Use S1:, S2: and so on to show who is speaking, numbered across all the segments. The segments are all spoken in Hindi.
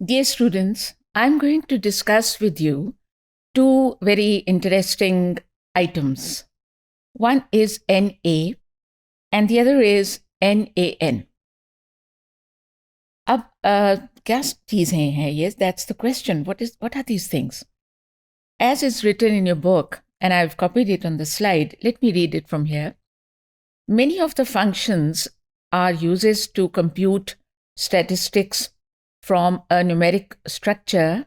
S1: Dear students, I'm going to discuss with you two very interesting items. One is NA and the other is NAN. अब क्या चीज़ें हैं? Yes, that's the question. What are these things? As is written in your book, and I've copied it on the slide, let me read it from here. Many of the functions are uses to compute statistics from a numeric structure.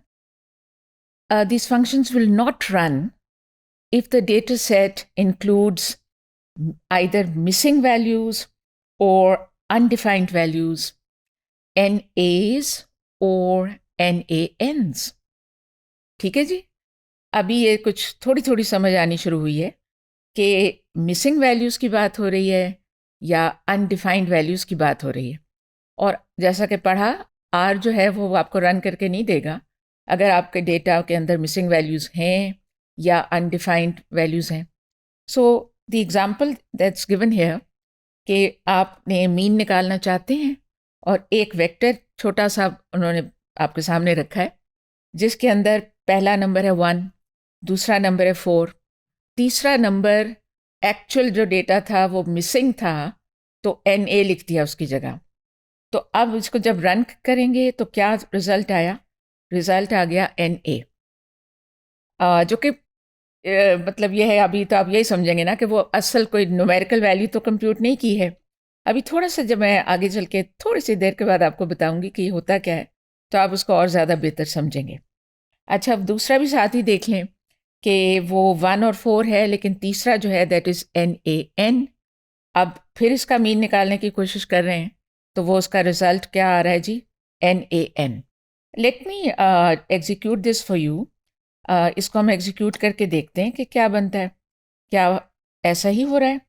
S1: These functions will not run if the data set includes either missing values or undefined values, NAs or NANs. ठीक है जी? अभी ये कुछ थोड़ी थोड़ी समझ आनी शुरू हुई है कि मिसिंग वैल्यूज़ की बात हो रही है या अनडिफाइंड वैल्यूज़ की बात हो रही है. और जैसा कि पढ़ा, R जो है वो आपको रन करके नहीं देगा अगर आपके डेटा के अंदर मिसिंग वैल्यूज़ हैं या अनडिफाइंड वैल्यूज़ हैं. So the example that's given here कि आपने मीन निकालना चाहते हैं और एक वेक्टर छोटा सा उन्होंने आपके सामने रखा है जिसके अंदर पहला नंबर है 1, दूसरा नंबर है 4, तीसरा नंबर एक्चुअल जो डेटा था वो मिसिंग था तो NA लिख दिया उसकी जगह. तो अब इसको जब रन करेंगे तो क्या रिज़ल्ट आया? रिज़ल्ट आ गया NA, जो कि मतलब ये है, अभी तो आप यही समझेंगे ना कि वो असल कोई न्यूमेरिकल वैल्यू तो कंप्यूट नहीं की है. अभी थोड़ा सा जब मैं आगे चल के थोड़ी सी देर के बाद आपको बताऊंगी कि होता क्या है तो आप उसको और ज़्यादा बेहतर समझेंगे. अच्छा, अब दूसरा भी साथ ही देख लें कि वो 1 और 4 है, लेकिन तीसरा जो है दैट इज़ NAN. अब फिर इसका मीन निकालने की कोशिश कर रहे हैं तो वो उसका रिज़ल्ट क्या आ रहा है जी? NAN. Let me execute this for you. इसको हम एग्जीक्यूट करके देखते हैं कि क्या बनता है. क्या ऐसा ही हो रहा है?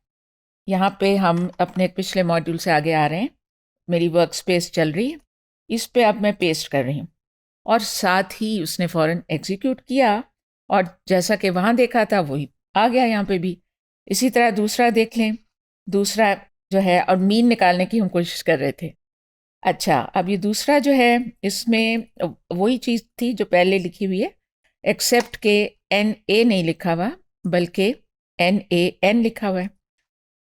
S1: यहाँ पे हम अपने पिछले मॉड्यूल से आगे आ रहे हैं. मेरी वर्क स्पेस चल रही है, इस पे अब मैं पेस्ट कर रही हूँ और साथ ही उसने फ़ौरन एग्जीक्यूट किया और जैसा कि वहाँ देखा था वही आ गया यहाँ पे भी. इसी तरह दूसरा देख लें. दूसरा जो है, और मीन निकालने की हम कोशिश कर रहे थे. अच्छा, अब ये दूसरा जो है इसमें वही चीज़ थी जो पहले लिखी हुई है, एक्सेप्ट के NA नहीं लिखा हुआ बल्कि NAN लिखा हुआ है.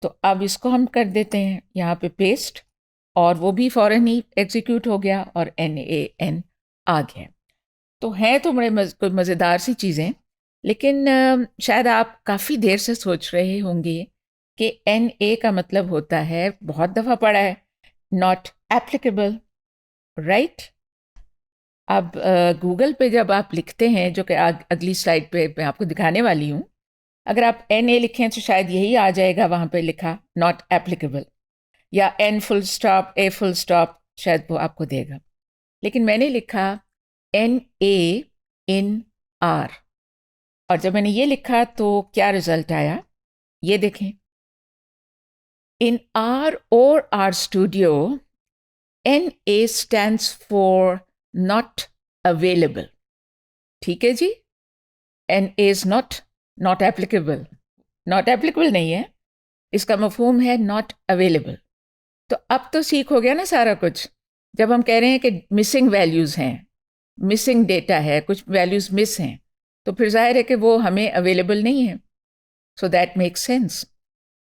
S1: तो अब इसको हम कर देते हैं यहाँ पे पेस्ट और वो भी फ़ौरन ही एग्जीक्यूट हो गया और NAN आ गया. तो हैं तो बड़े कोई मज़ेदार सी चीज़ें, लेकिन शायद आप काफ़ी देर से सोच रहे होंगे कि NA का मतलब होता है, बहुत दफ़ा पढ़ा है, नॉट एप्लीकेबल, राइट? अब गूगल पे जब आप लिखते हैं, जो कि अगली स्लाइड पे मैं आपको दिखाने वाली हूँ, अगर आप NA लिखें तो शायद यही आ जाएगा वहाँ पे लिखा, नॉट एप्लीकेबल, या N full stop, A full stop, शायद वो आपको देगा. लेकिन मैंने लिखा NA in R, और जब मैंने ये लिखा तो क्या रिज़ल्ट आया ये देखें. In R or R Studio, NA stands for not available. ठीक है जी? NA is not applicable. Not applicable नहीं है, इसका मफहूम है not available. तो अब तो सीख हो गया ना सारा कुछ. जब हम कह रहे हैं कि मिसिंग वैल्यूज़ हैं, मिसिंग डेटा है, कुछ वैल्यूज़ मिस हैं, तो फिर जाहिर है कि वो हमें अवेलेबल नहीं है. So that makes sense.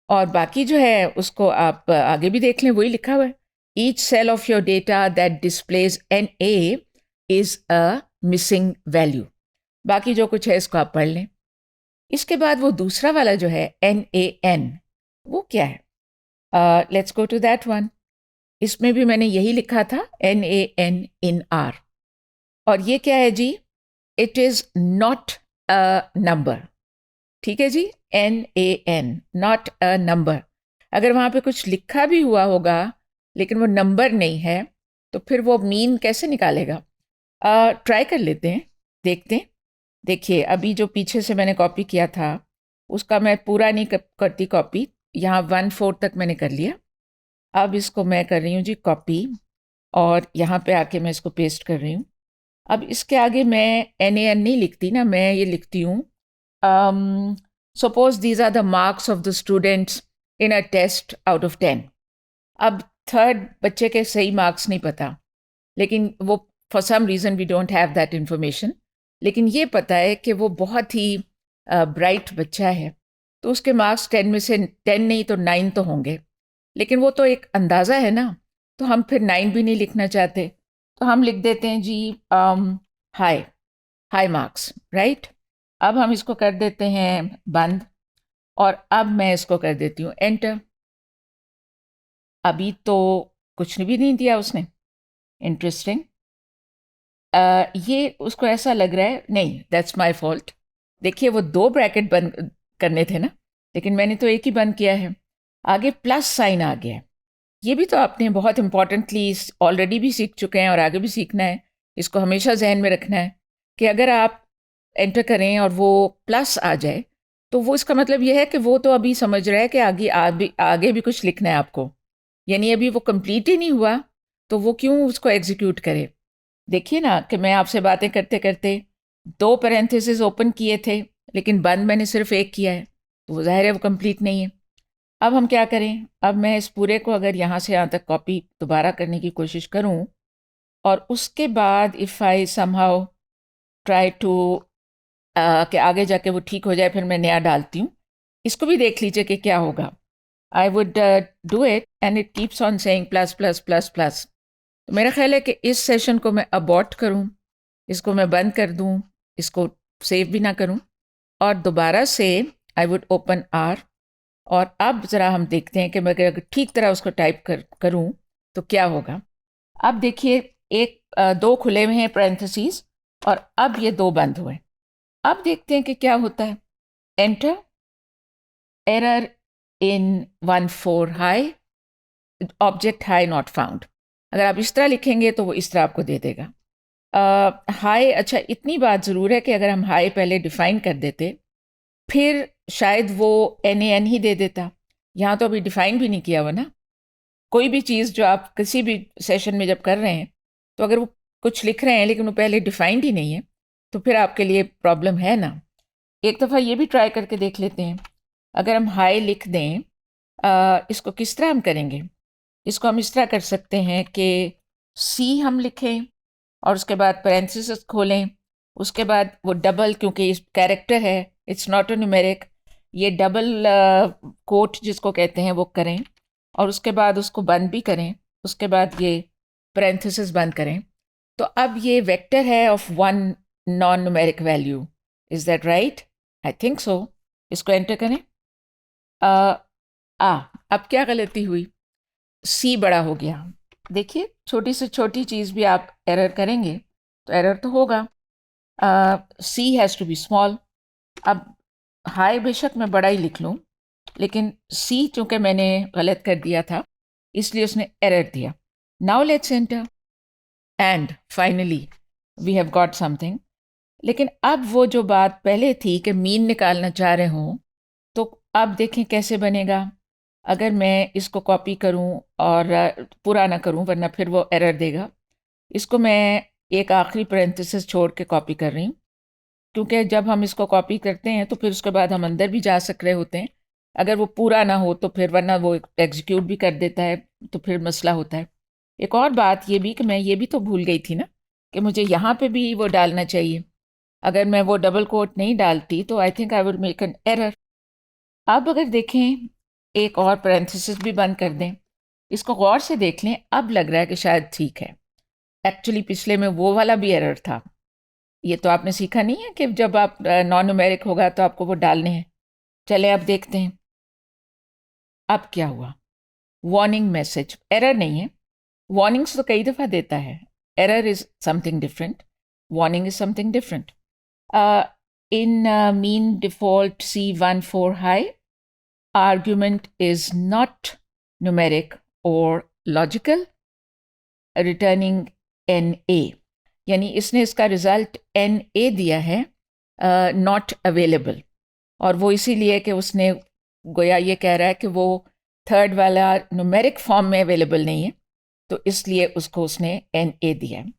S1: और बाकी जो है उसको आप आगे भी देख लें, वही लिखा हुआ है. Each cell of your data that displays NA is a missing value. बाकी जो कुछ है इसको आप पढ़ लें. इसके बाद वो दूसरा वाला जो है NAN, वो क्या है? Let's go to that one. इसमें भी मैंने यही लिखा था, NAN in R. और ये क्या है जी? It is not a number. ठीक है जी? NAN, not a number. अगर वहाँ पे कुछ लिखा भी हुआ होगा लेकिन वो नंबर नहीं है तो फिर वो मीन कैसे निकालेगा? ट्राई कर लेते हैं, देखते हैं. देखिए, अभी जो पीछे से मैंने कॉपी किया था उसका मैं पूरा नहीं करती कॉपी. यहाँ 1/4 तक मैंने कर लिया. अब इसको मैं कर रही हूँ जी कॉपी, और यहाँ पे आके मैं इसको पेस्ट कर रही हूँ. अब इसके आगे मैं NAN नहीं लिखती ना, मैं ये लिखती हूँ, suppose these are the marks of the students in a test out of 10. अब थर्ड बच्चे के सही मार्क्स नहीं पता, लेकिन वो for some reason we don't have that information, लेकिन ये पता है कि वो बहुत ही ब्राइट बच्चा है, तो उसके मार्क्स 10 में से 10 नहीं तो 9 तो होंगे। लेकिन वो तो एक अंदाज़ा है ना, तो हम फिर 9 भी नहीं लिखना चाहते, तो हम लिख देते हैं जी हाई, हाई मार्क्स, राइट। अब हम इसको कर देते हैं बंद, और अब मैं इसको कर देती हूँ एंटर। अभी तो कुछ भी नहीं दिया उसने, इंटरेस्टिंग। ये उसको ऐसा लग रहा है नहीं, दैट्स माय फॉल्ट। देखिए वो 2 ब्रैकेट बंद करने थे ना, लेकिन मैंने तो एक ही बंद किया है। आगे प्लस साइन आ गया है, ये भी तो आपने बहुत इंपॉर्टेंटली ऑलरेडी भी सीख चुके हैं और आगे भी सीखना है। इसको हमेशा जहन में रखना है कि अगर आप एंटर करें और वो प्लस आ जाए, तो वो इसका मतलब ये है कि वो तो अभी समझ रहा है कि आगे भी कुछ लिखना है आपको, यानी अभी वो कंप्लीट ही नहीं हुआ, तो वो क्यों उसको एग्जीक्यूट करे। देखिए ना कि मैं आपसे बातें करते करते 2 पैरेंथेसिस ओपन किए थे, लेकिन बंद मैंने सिर्फ एक किया है, तो वो ज़ाहिर है वो कंप्लीट नहीं है। अब हम क्या करें, अब मैं इस पूरे को अगर यहाँ से यहाँ तक कॉपी दोबारा करने की कोशिश करूँ, और उसके बाद if I somehow try to कि आगे जाके वो ठीक हो जाए, फिर मैं नया डालती हूँ। इसको भी देख लीजिए कि क्या होगा। I would do it and it keeps on saying plus plus plus plus. तो मेरा ख्याल है कि इस सेशन को मैं अबॉर्ट करूँ, इसको मैं बंद कर दूँ, इसको सेव भी ना करूँ, और दोबारा से आई वुड ओपन आर। और अब ज़रा हम देखते हैं कि मैं अगर ठीक तरह उसको टाइप करूँ तो क्या होगा। अब देखिए एक 2 खुले हुए हैं पैरेंथेसिस, और अब ये 2 बंद हुए। अब देखते हैं कि क्या होता है। Enter, error in 1-4 high, object high not found. अगर आप इस तरह लिखेंगे तो वो इस तरह आपको दे देगा। हाई, अच्छा इतनी बात ज़रूर है कि अगर हम हाई पहले डिफ़ाइन कर देते, फिर शायद वो NaN ही दे देता। यहाँ तो अभी डिफ़ाइन भी नहीं किया हुआ ना। कोई भी चीज़ जो आप किसी भी सेशन में जब कर रहे हैं, तो अगर वो कुछ लिख रहे हैं लेकिन वो पहले डिफ़ाइंड ही नहीं है, तो फिर आपके लिए प्रॉब्लम है ना। एक दफ़ा ये भी ट्राई करके देख लेते हैं। अगर हम हाई लिख दें, इसको किस तरह हम करेंगे। इसको हम इस तरह कर सकते हैं कि सी हम लिखें और उसके बाद पैरेंथेसिस खोलें, उसके बाद वो डबल, क्योंकि इस कैरेक्टर है, इट्स नॉट अ न्यूमेरिक, ये डबल कोट जिसको कहते हैं वो करें, और उसके बाद उसको बंद भी करें, उसके बाद ये पैरेंथेसिस बंद करें। तो अब ये वेक्टर है of 1 non numeric value, is that right? I think so. इसको एंटर करें। अब क्या गलती हुई, सी बड़ा हो गया। देखिए छोटी से छोटी चीज़ भी आप एरर करेंगे तो एरर तो होगा। सी हैज़ टू बी स्मॉल। अब हाई बेशक मैं बड़ा ही लिख लूँ, लेकिन सी चूँकि मैंने गलत कर दिया था, इसलिए उसने एरर दिया। Now let's enter, and finally we have got something. लेकिन अब वो जो बात पहले थी कि मीन निकालना चाह रहे हों, तो अब देखें कैसे बनेगा। अगर मैं इसको कॉपी करूं और पूरा ना करूं, वरना फिर वो एरर देगा। इसको मैं एक आखिरी पैरेंथेसिस छोड़ के कॉपी कर रही हूँ, क्योंकि जब हम इसको कॉपी करते हैं तो फिर उसके बाद हम अंदर भी जा सक रहे होते हैं। अगर वो पूरा ना हो तो फिर, वरना वो एग्जीक्यूट भी कर देता है, तो फिर मसला होता है। एक और बात ये भी कि मैं ये भी तो भूल गई थी ना कि मुझे यहाँ पे भी वो डालना चाहिए। अगर मैं वो डबल कोट नहीं डालती तो I think I would make an error. अब अगर देखें, एक और पैरेंथेसिस भी बंद कर दें, इसको गौर से देख लें, अब लग रहा है कि शायद ठीक है। एक्चुअली पिछले में वो वाला भी एरर था। ये तो आपने सीखा नहीं है कि जब आप नॉन न्यूमेरिक होगा तो आपको वो डालने हैं। चले अब देखते हैं अब क्या हुआ। वार्निंग मैसेज, एरर नहीं है। वार्निंग्स तो कई दफ़ा देता है, error is something different, warning is something different. in mean default C14 high, argument is not numeric or logical, returning NA, यानी इसने इसका रिज़ल्ट NA दिया है, नॉट अवेलेबल। और वो इसीलिए कि उसने गोया ये कह रहा है कि वो थर्ड वाला न्यूमेरिक फॉर्म में अवेलेबल नहीं है, तो इसलिए उसको उसने NA दिया है।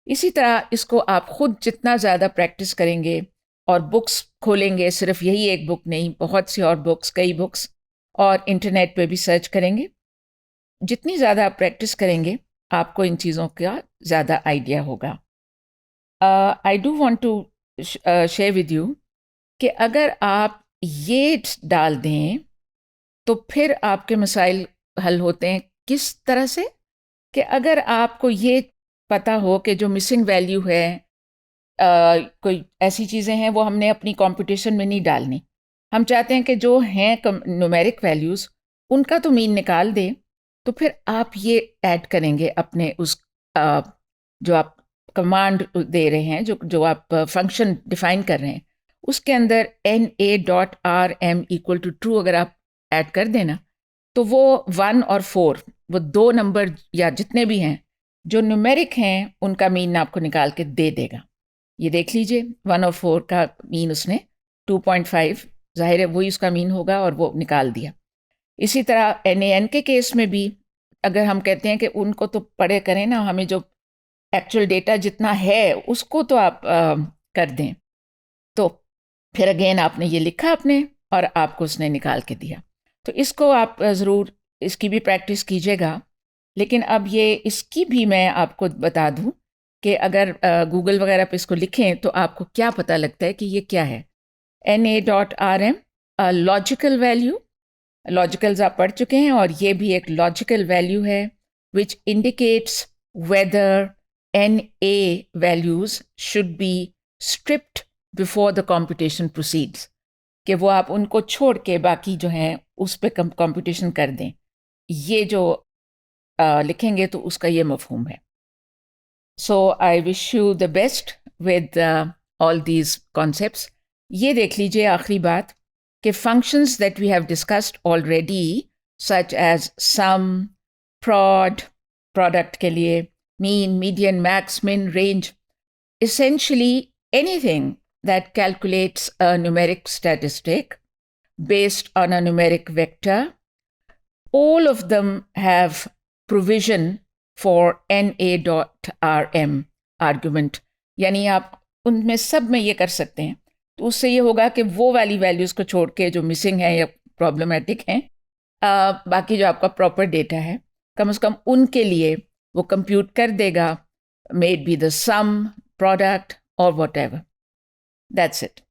S1: इसी तरह इसको आप ख़ुद जितना ज़्यादा प्रैक्टिस करेंगे और बुक्स खोलेंगे, सिर्फ यही एक बुक नहीं, बहुत सी और बुक्स, कई बुक्स, और इंटरनेट पे भी सर्च करेंगे, जितनी ज़्यादा आप प्रैक्टिस करेंगे आपको इन चीज़ों का ज़्यादा आइडिया होगा। I do want to share with you कि अगर आप ये डाल दें तो फिर आपके मसाइल हल होते हैं। किस तरह से? कि अगर आपको ये पता हो कि जो मिसिंग वैल्यू है, कोई ऐसी चीज़ें हैं वो हमने अपनी कंपटीशन में नहीं डालनी। हम चाहते हैं कि जो हैं न्यूमेरिक वैल्यूज़ उनका तो मीन निकाल दें, तो फिर आप ये ऐड करेंगे अपने उस जो आप कमांड दे रहे हैं, जो आप फंक्शन डिफाइन कर रहे हैं, उसके अंदर NA.RM इक्वल टू ट्रू अगर आप ऐड कर देना, तो वो 1 और 4 वो दो नंबर या जितने भी हैं जो न्यूमेरिक हैं उनका मीन आपको निकाल के दे देगा। ये देख लीजिए 1 और 4 का मीन उसने 2.5, जाहिर है वही उसका मीन होगा और वो निकाल दिया। इसी तरह NaN के केस में भी अगर हम कहते हैं कि उनको तो पढ़े करें ना, हमें जो एक्चुअल डेटा जितना है उसको तो आप कर दें, तो फिर अगेन आपने ये लिखा अपने और आपको उसने निकाल के दिया। तो इसको आप ज़रूर इसकी भी प्रैक्टिस कीजिएगा। लेकिन अब ये इसकी भी मैं आपको बता दूं कि अगर गूगल वगैरह पे इसको लिखें तो आपको क्या पता लगता है कि ये क्या है। NA.RM लॉजिकल वैल्यू, लॉजिकल्स आप पढ़ चुके हैं, और ये भी एक लॉजिकल वैल्यू है which indicates whether NA values should be stripped before the computation proceeds, कि वो आप उनको छोड़ के बाकी जो हैं उस पर कंप्यूटेशन कर दें। ये जो लिखेंगे तो उसका ये मफहूम है। So I wish you the best with all these concepts. ये देख लीजिए आखिरी बात कि functions that we have discussed already such as sum, prod, product के लिए, mean, median, max, min, range, essentially anything that calculates a numeric statistic based on a numeric vector, all of them have provision for NA.RM argument। यानी आप उनमें सब में ये कर सकते हैं। तो उससे ये होगा कि वो वाली वैल्यूज़ को छोड़ के जो मिसिंग है या प्रॉब्लमेटिक हैं, बाकी जो आपका प्रॉपर डेटा है कम से कम उनके लिए वो कंप्यूट कर देगा, may it be the sum, product, or whatever. That's it.